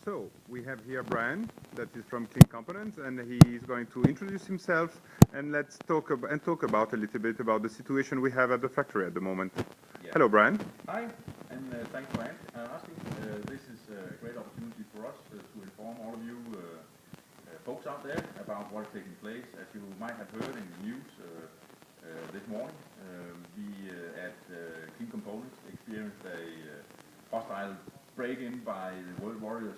So we have here Brian, that is from Clean Components, and he is going to introduce himself, and let's talk about a little bit about the situation we have at the factory at the moment. Yeah. Hello, Brian. Hi, and thanks for asking. This is a great opportunity for us to inform all of you folks out there about what is taking place. As you might have heard in the news this morning, we at Clean Components experienced a hostile break-in by the World Warriors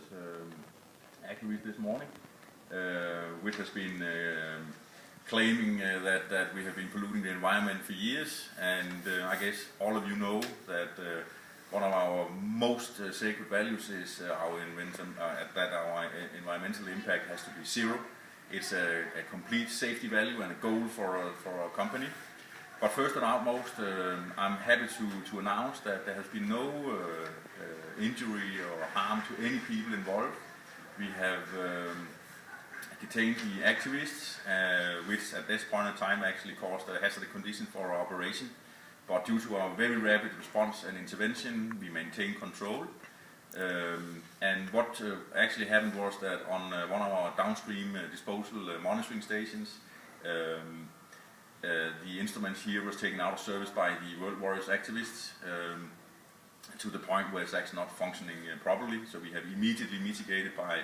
activists this morning, which has been claiming that we have been polluting the environment for years, and I guess all of you know that one of our most sacred values is that our environmental impact has to be zero. It's a complete safety value and a goal for our company. But first and outmost, I'm happy to announce that there has been no injury or harm to any people involved. We have detained the activists, which at this point in time actually caused a hazardous condition for our operation. But due to our very rapid response and intervention, we maintained control. And what actually happened was that on one of our downstream disposal monitoring stations, the instrument here was taken out of service by the World Warriors activists to the point where it's actually not functioning properly. So we have immediately mitigated by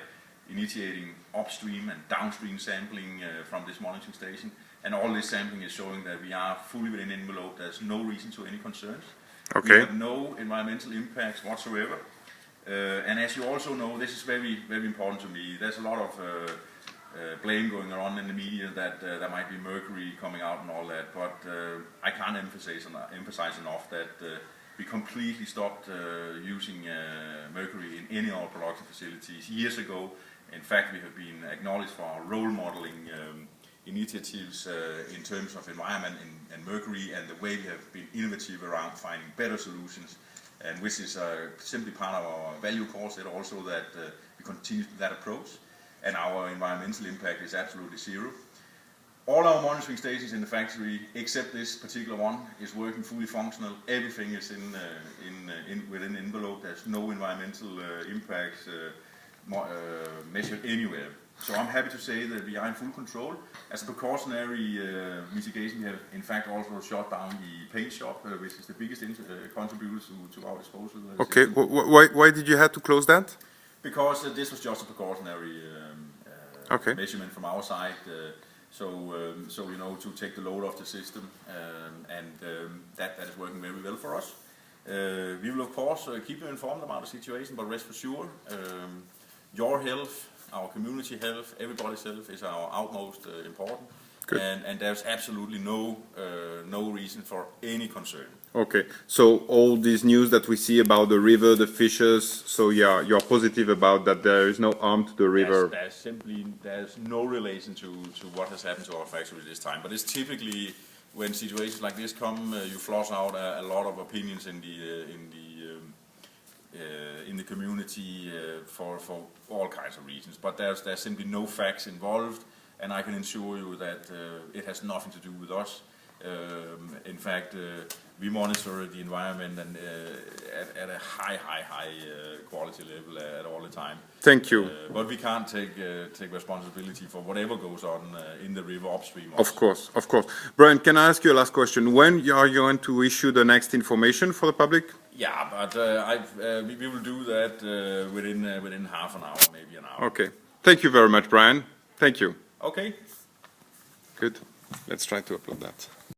initiating upstream and downstream sampling from this monitoring station. And all this sampling is showing that we are fully within envelope. There's no reason to any concerns. Okay. We have no environmental impacts whatsoever. And as you also know, this is very, very important to me. There's a lot of blame going around in the media that there might be mercury coming out and all that, but I can't emphasize enough that we completely stopped using mercury in any of our production facilities years ago. In fact, we have been acknowledged for our role modeling initiatives in terms of environment and mercury, and the way we have been innovative around finding better solutions, and which is simply part of our value course, and also that we continue that approach. And our environmental impact is absolutely zero. All our monitoring stations in the factory, except this particular one, is working fully functional. Everything is within the envelope. There's no environmental impacts measured anywhere. So I'm happy to say that we are in full control. As a precautionary mitigation, we have in fact also shut down the paint shop, which is the biggest contributor to our disposal. Okay, why did you have to close that? Because this was just a precautionary measurement from our side, so you know, to take the load off the system, and that is working very well for us. We will of course keep you informed about the situation, but rest assured, your health, our community health, everybody's health is our utmost important. And there's absolutely no reason for any concern. Okay, so all this news that we see about the river, the fishes, so yeah, you're positive about that there is no harm to the river? There's no relation to what has happened to our factory this time, but it's typically when situations like this come, you flush out a lot of opinions in the community for all kinds of reasons, but there's simply no facts involved. And I can assure you that it has nothing to do with us. In fact, we monitor the environment and at a high quality level at all the time. Thank you. But we can't take responsibility for whatever goes on in the river upstream. Of course, of course. Brian, can I ask you a last question? When are you going to issue the next information for the public? Yeah, but we will do that within half an hour, maybe an hour. Okay. Thank you very much, Brian. Thank you. Okay. Good. Let's try to upload that.